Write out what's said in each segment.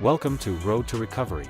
Welcome to Road to Recovery.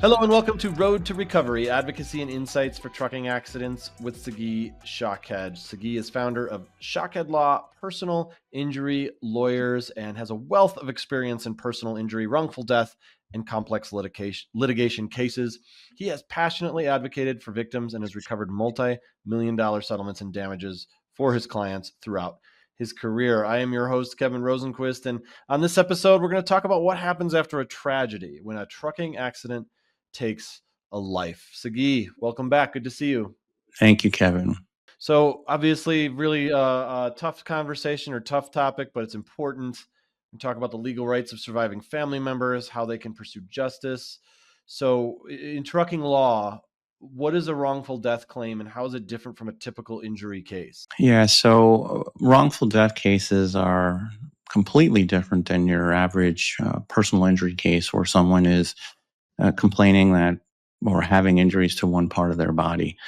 Hello and welcome to Road to Recovery, Advocacy and Insights for Trucking Accidents with Sagi Shaked. Sagi is founder of Shaked Law, personal injury lawyers, and has a wealth of experience in personal injury, wrongful death, and complex litigation cases. He has passionately advocated for victims and has recovered multi-million-dollar settlements and damages for his clients throughout his career. I am your host, Kevin Rosenquist, and on this episode, we're going to talk about what happens after a tragedy when a trucking accident takes a life. Sagi, welcome back. Good to see you. Thank you, Kevin. So obviously really a tough conversation or tough topic, but it's important. We talk about the legal rights of surviving family members, how they can pursue justice. So in trucking law, what is a wrongful death claim and how is it different from a typical injury case? Yeah, so wrongful death cases are completely different than your average personal injury case where someone is complaining that or having injuries to one part of their body.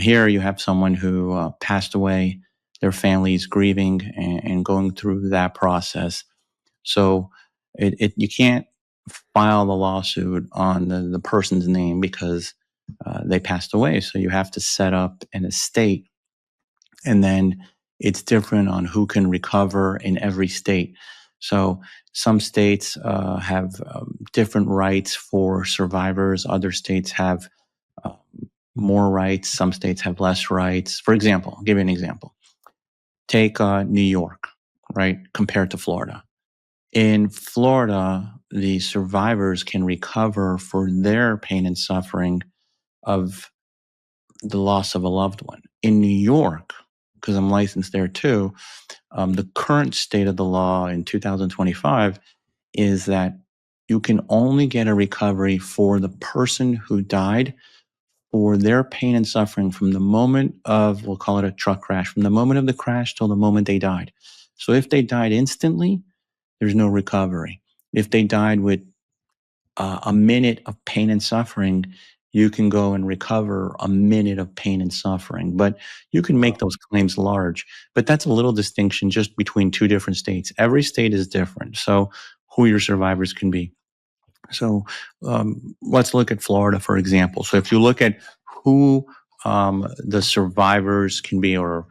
Here you have someone who passed away, their family's grieving and going through that process. So you can't file the lawsuit on the person's name because they passed away. So you have to set up an estate, and then it's different on who can recover in every state. So some states have different rights for survivors. Other states have more rights. Some states have less rights. For example, I'll give you an example. Take New York, right, compared to Florida. In Florida, the survivors can recover for their pain and suffering of the loss of a loved one. In New York, because I'm licensed there too, the current state of the law in 2025 is that you can only get a recovery for the person who died for their pain and suffering from the moment of, we'll call it a truck crash, from the moment of the crash till the moment they died. So if they died instantly, there's no recovery. If they died with a minute of pain and suffering, you can go and recover a minute of pain and suffering. But you can make those claims large. But that's a little distinction just between two different states. Every state is different. So who your survivors can be. So let's look at Florida, for example. So if you look at who the survivors can be, or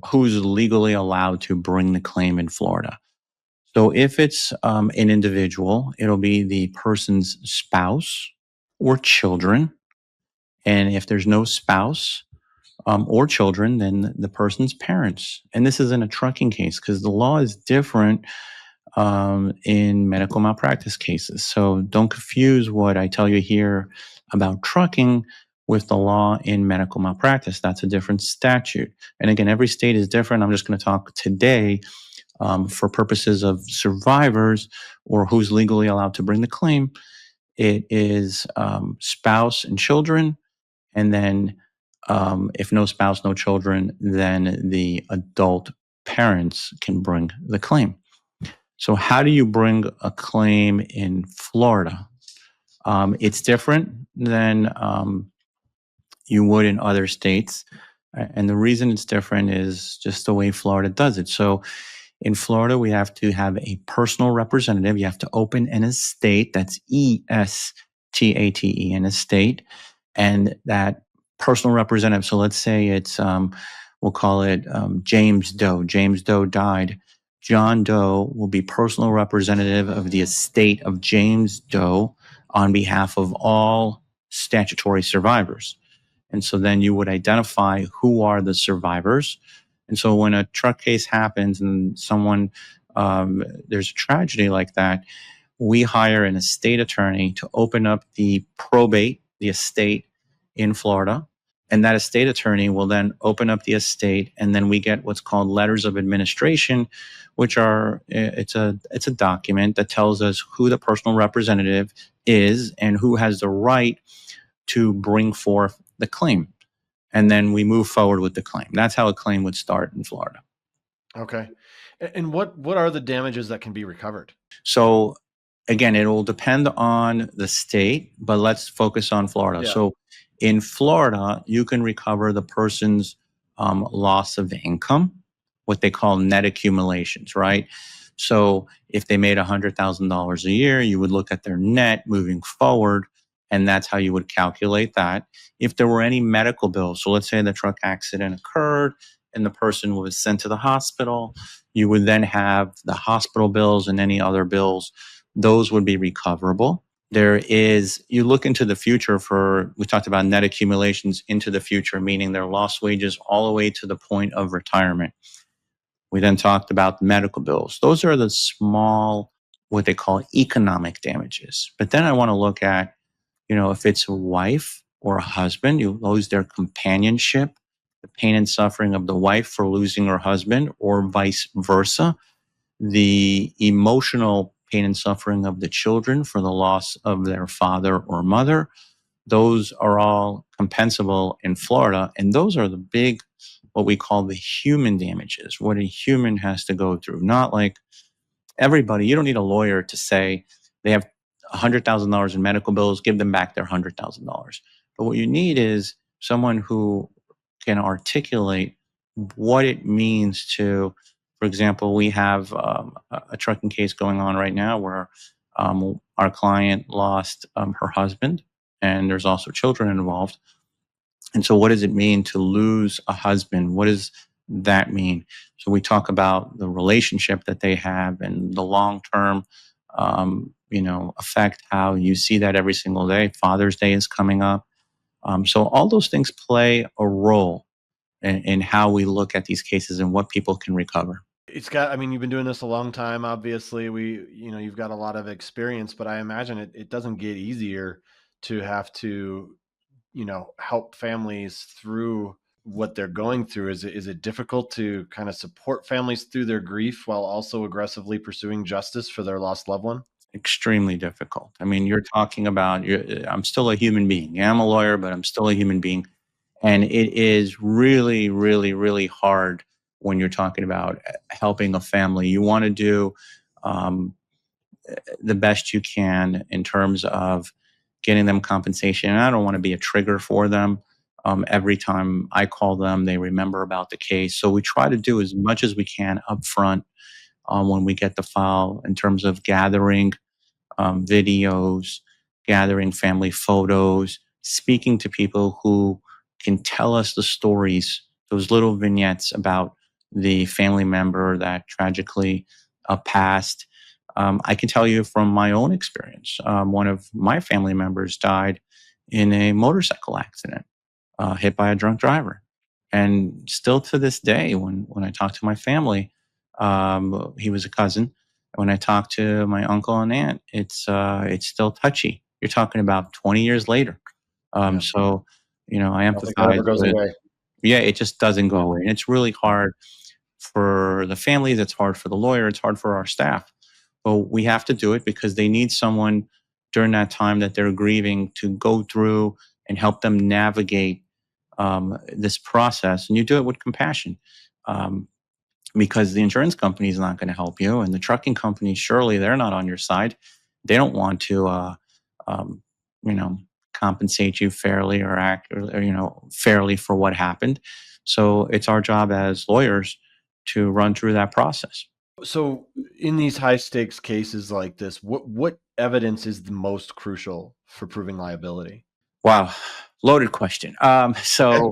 who's legally allowed to bring the claim in Florida. So if it's an individual, it'll be the person's spouse or children. And if there's no spouse or children, then the person's parents. And this is in a trucking case because the law is different in medical malpractice cases. So don't confuse what I tell you here about trucking with the law in medical malpractice. That's a different statute. And again, every state is different. I'm just going to talk today for purposes of survivors or who's legally allowed to bring the claim. It is spouse and children. And then if no spouse, no children, then the adult parents can bring the claim. So how do you bring a claim in Florida? It's different than you would in other states. And the reason it's different is just the way Florida does it. So in Florida, we have to have a personal representative. You have to open an estate. That's ESTATE, an estate. And that personal representative, so let's say it's, we'll call it James Doe. James Doe died. John Doe will be personal representative of the estate of James Doe on behalf of all statutory survivors. And so then you would identify who are the survivors. And so when a truck case happens and someone, there's a tragedy like that, we hire an estate attorney to open up the probate, the estate in Florida. And that estate attorney will then open up the estate, and then we get what's called letters of administration, which are, it's a document that tells us who the personal representative is and who has the right to bring forth the claim. And then we move forward with the claim. That's how a claim would start in Florida. Okay. And what are the damages that can be recovered? So again, it will depend on the state, but let's focus on Florida. Yeah. So in Florida, you can recover the person's loss of income, what they call net accumulations, right? So if they made $100,000 a year, you would look at their net moving forward, and that's how you would calculate that. If there were any medical bills, so let's say the truck accident occurred and the person was sent to the hospital, you would then have the hospital bills and any other bills. Those would be recoverable. You look into the future we talked about net accumulations into the future, meaning their lost wages all the way to the point of retirement. We then talked about medical bills. Those are the small, what they call economic damages. But then I want to look at, if it's a wife or a husband, you lose their companionship, the pain and suffering of the wife for losing her husband, or vice versa, the emotional pain and suffering of the children for the loss of their father or mother. Those are all compensable in Florida. And those are the big, what we call the human damages, what a human has to go through. Not like everybody, you don't need a lawyer to say they have $100,000 in medical bills, give them back their $100,000. But what you need is someone who can articulate what it means to, for example, we have a trucking case going on right now where our client lost her husband, and there's also children involved. And so what does it mean to lose a husband? What does that mean? So we talk about the relationship that they have and the long-term, effect, how you see that every single day. Father's Day is coming up. So all those things play a role in how we look at these cases and what people can recover. You've been doing this a long time. Obviously, you've got a lot of experience, but I imagine it doesn't get easier to have to, help families through what they're going through. Is it difficult to kind of support families through their grief while also aggressively pursuing justice for their lost loved one? Extremely difficult. I mean, you're talking about, I'm still a human being. Yeah, I'm a lawyer, but I'm still a human being. And it is really, really, really hard when you're talking about helping a family. You want to do um, the best you can in terms of getting them compensation. And I don't want to be a trigger for them. Every time I call them, they remember about the case. So we try to do as much as we can up front when we get the file in terms of gathering videos, gathering family photos, speaking to people who can tell us the stories, those little vignettes about the family member that tragically passed. I can tell you from my own experience, one of my family members died in a motorcycle accident, hit by a drunk driver. And still to this day, when I talk to my family, he was a cousin. When I talk to my uncle and aunt, it's still touchy. You're talking about 20 years later. Yeah. So, I I don't think that empathize ever goes with, away. yeah, it just doesn't go away. And it's really hard for the families. It's hard for the lawyer. It's hard for our staff. But we have to do it because they need someone during that time that they're grieving to go through and help them navigate this process. And you do it with compassion. Because the insurance company is not going to help you, and the trucking company, surely they're not on your side. They don't want to, um, you know, compensate you fairly or fairly for what happened. So it's our job as lawyers to run through that process. So in these high stakes cases like this, what evidence is the most crucial for proving liability? Wow, loaded question. Okay.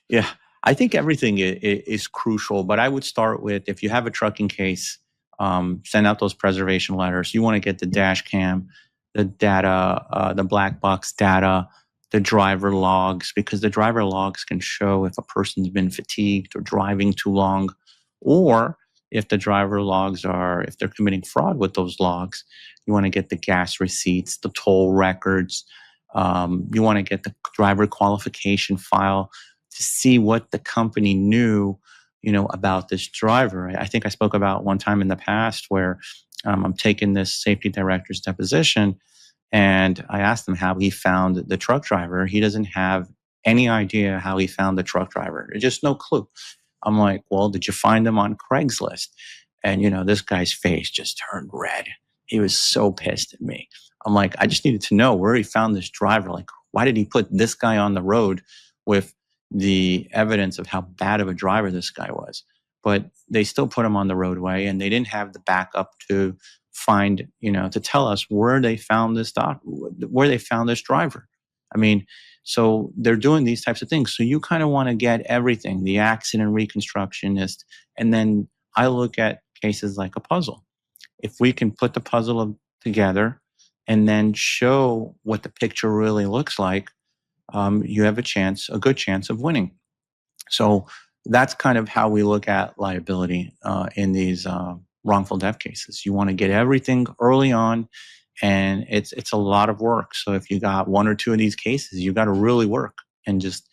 Yeah, I think everything is crucial, but I would start with if you have a trucking case, send out those preservation letters. You want to get the dash cam, the data, the black box data, the driver logs, because the driver logs can show if a person's been fatigued or driving too long, or if the driver logs if they're committing fraud with those logs. You want to get the gas receipts, the toll records, you want to get the driver qualification file to see what the company knew, about this driver. I think I spoke about one time in the past where I'm taking this safety director's deposition, and I asked him how he found the truck driver. He doesn't have any idea how he found the truck driver. There's just no clue. I'm like, well, did you find him on Craigslist? And this guy's face just turned red. He was so pissed at me. I'm like, I just needed to know where he found this driver. Like, why did he put this guy on the road with the evidence of how bad of a driver this guy was? but they still put him on the roadway, and they didn't have the backup to find, to tell us where they found where they found this driver. I mean, so they're doing these types of things. So you kind of want to get everything, the accident reconstructionist, and then I look at cases like a puzzle. If we can put the puzzle together and then show what the picture really looks like, you have a good chance of winning. So that's kind of how we look at liability in these wrongful death cases. You want to get everything early on, and it's a lot of work. So if you got one or two of these cases, you got to really work, and just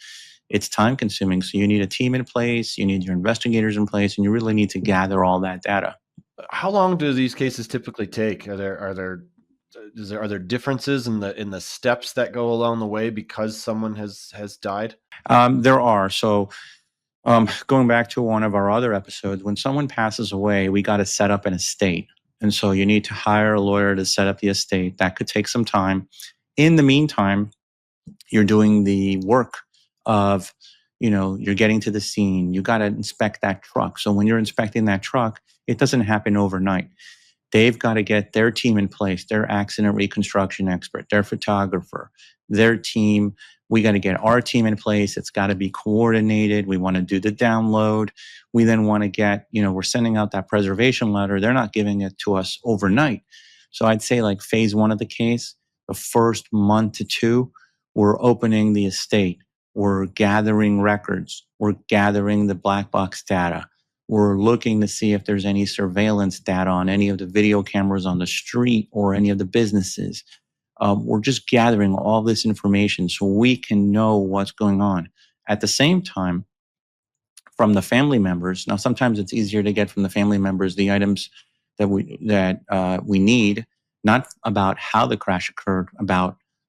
it's time consuming. So you need a team in place, you need your investigators in place, and you really need to gather all that data. How long do these cases typically take? Are there differences in the steps that go along the way because someone has died? There are. So going back to one of our other episodes, when someone passes away, we got to set up an estate. And so you need to hire a lawyer to set up the estate. That could take some time. In the meantime, you're doing the work of, you're getting to the scene. You got to inspect that truck. So when you're inspecting that truck, it doesn't happen overnight. They've got to get their team in place, their accident reconstruction expert, their photographer, their team. We got to get our team in place. It's got to be coordinated. We want to do the download. We then want to get, we're sending out that preservation letter. They're not giving it to us overnight. So I'd say like phase one of the case, the first month to two, we're opening the estate. We're gathering records. We're gathering the black box data. We're looking to see if there's any surveillance data on any of the video cameras on the street or any of the businesses. We're just gathering all this information so we can know what's going on. At the same time, from the family members, now sometimes it's easier to get from the family members the items that we need, not about how the crash occurred,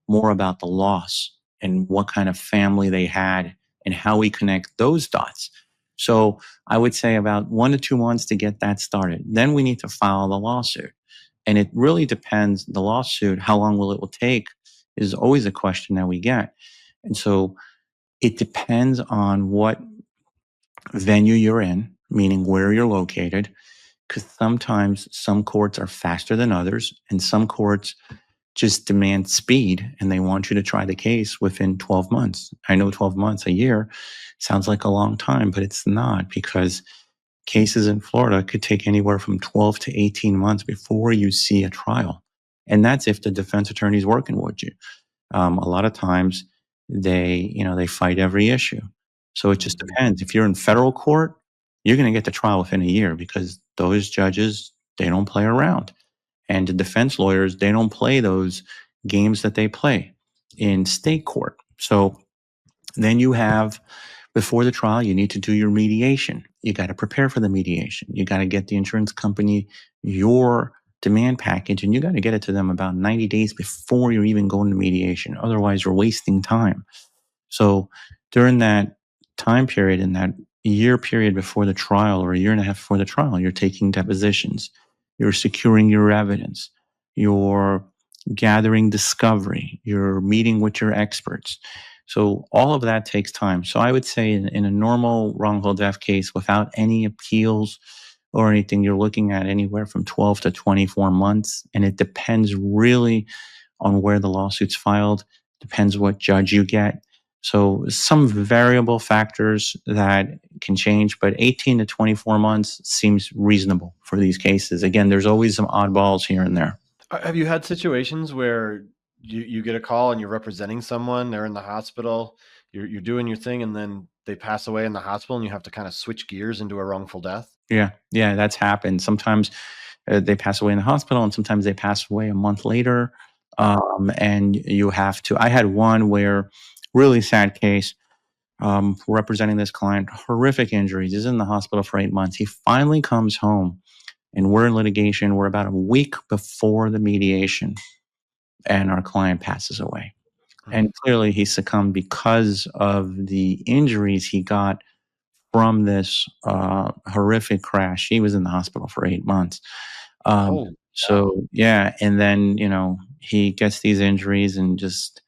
more about the loss and what kind of family they had and how we connect those dots. So I would say about 1 to 2 months to get that started. Then we need to file the lawsuit. And it really depends, the lawsuit, how long it will take is always a question that we get. And so it depends on what venue you're in, meaning where you're located, because sometimes some courts are faster than others, and some courts just demand speed and they want you to try the case within 12 months. I know 12 months, a year, sounds like a long time, but it's not, because cases in Florida could take anywhere from 12 to 18 months before you see a trial. And that's if the defense attorney is working with you. A lot of times they fight every issue. So it just depends. If you're in federal court, you're going to get the trial within a year because those judges, they don't play around. And the defense lawyers, they don't play those games that they play in state court. So then you have, before the trial, you need to do your mediation. You got to prepare for the mediation. You got to get the insurance company your demand package, and you got to get it to them about 90 days before you're even going to mediation. Otherwise, you're wasting time. So during that time period, in that year period before the trial or a year and a half before the trial, you're taking depositions, you're securing your evidence, you're gathering discovery, you're meeting with your experts. So all of that takes time. So I would say in a normal wrongful death case without any appeals or anything, you're looking at anywhere from 12 to 24 months. And it depends really on where the lawsuit's filed, depends what judge you get. So some variable factors that can change, but 18 to 24 months seems reasonable for these cases. Again, there's always some oddballs here and there. Have you had situations where you get a call and you're representing someone, they're in the hospital, you're doing your thing, and then they pass away in the hospital and you have to kind of switch gears into a wrongful death? Yeah, that's happened. Sometimes they pass away in the hospital, and sometimes they pass away a month later. And you have to. I had one where, really sad case, representing this client, horrific injuries. He's in the hospital for 8 months. He finally comes home, and we're in litigation. We're about a week before the mediation, and our client passes away. And clearly, he succumbed because of the injuries he got from this horrific crash. He was in the hospital for 8 months. So yeah, and then he gets these injuries and just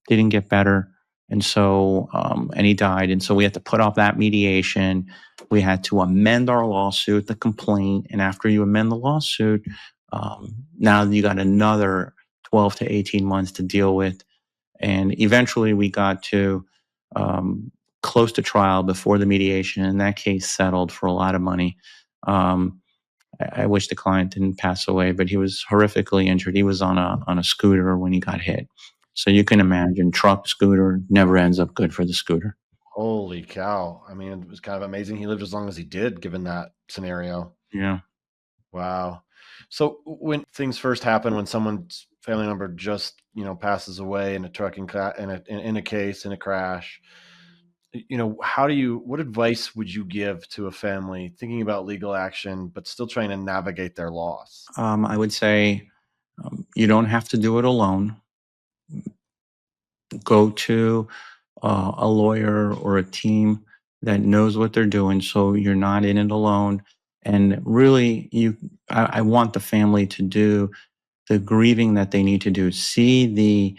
didn't get better, and so and he died, and so we had to put off that mediation. We had to amend our lawsuit, the complaint, and after you amend the lawsuit, now you got another 12 to 18 months to deal with. And eventually we got to close to trial before the mediation, and that case settled for a lot of money. I wish the client didn't pass away, but he was horrifically injured. He was on a scooter when he got hit. So you can imagine, truck, scooter, never ends up good for the scooter. Holy cow. I mean, it was kind of amazing he lived as long as he did, given that scenario. Yeah. Wow. So when things first happen, when someone's family member just, passes away in a trucking in a case, in a crash, what advice would you give to a family thinking about legal action, but still trying to navigate their loss? I would say you don't have to do it alone. Go to a lawyer or a team that knows what they're doing, so you're not in it alone. And really, I want the family to do the grieving that they need to do. See the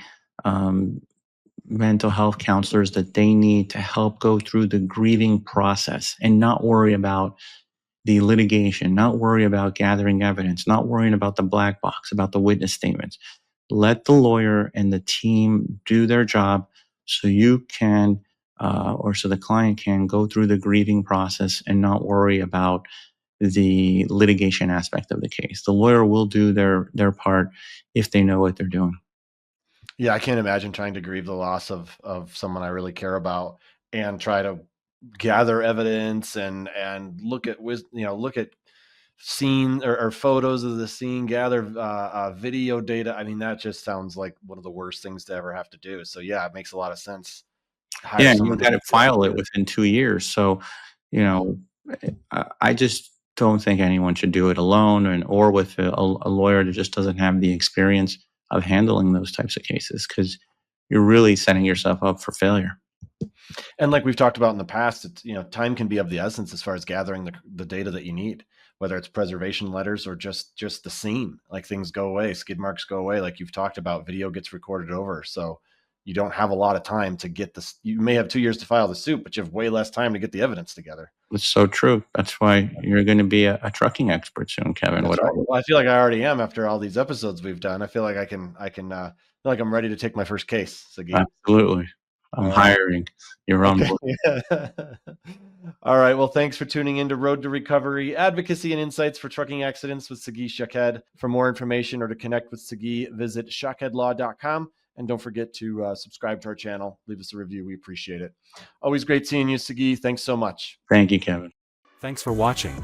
mental health counselors that they need to help go through the grieving process, and not worry about the litigation, not worry about gathering evidence, not worrying about the black box, about the witness statements. Let the lawyer and the team do their job so you can, or so the client can go through the grieving process and not worry about the litigation aspect of the case. The lawyer will do their part if they know what they're doing. Yeah, I can't imagine trying to grieve the loss of someone I really care about and try to gather evidence and look at scene or photos of the scene, gather video data. I mean, that just sounds like one of the worst things to ever have to do. So yeah, it makes a lot of sense. Hire Yeah, and you someone to got to do that file for it you. within 2 years. So, you know, I just don't think anyone should do it alone, or with a lawyer that just doesn't have the experience of handling those types of cases, because you're really setting yourself up for failure. And like we've talked about in the past, it's, time can be of the essence as far as gathering the data that you need, whether it's preservation letters or just the scene. Like things go away, skid marks go away, like you've talked about, video gets recorded over. So you don't have a lot of time to get this. You may have 2 years to file the suit, but you have way less time to get the evidence together. It's so true. That's why you're going to be a trucking expert soon, Kevin. That's What? right. Well, I feel like I already am after all these episodes we've done. I feel like I can feel like I'm ready to take my first case, Sagi. Absolutely. I'm All right. hiring. You're on Okay. board. All right. Well, thanks for tuning in to Road to Recovery, Advocacy and Insights for Trucking Accidents with Sagi Shaked. For more information or to connect with Sagi, visit shakedlaw.com. And don't forget to subscribe to our channel. Leave us a review. We appreciate it. Always great seeing you, Sagi. Thanks so much. Thank you, Kevin. Thanks for watching.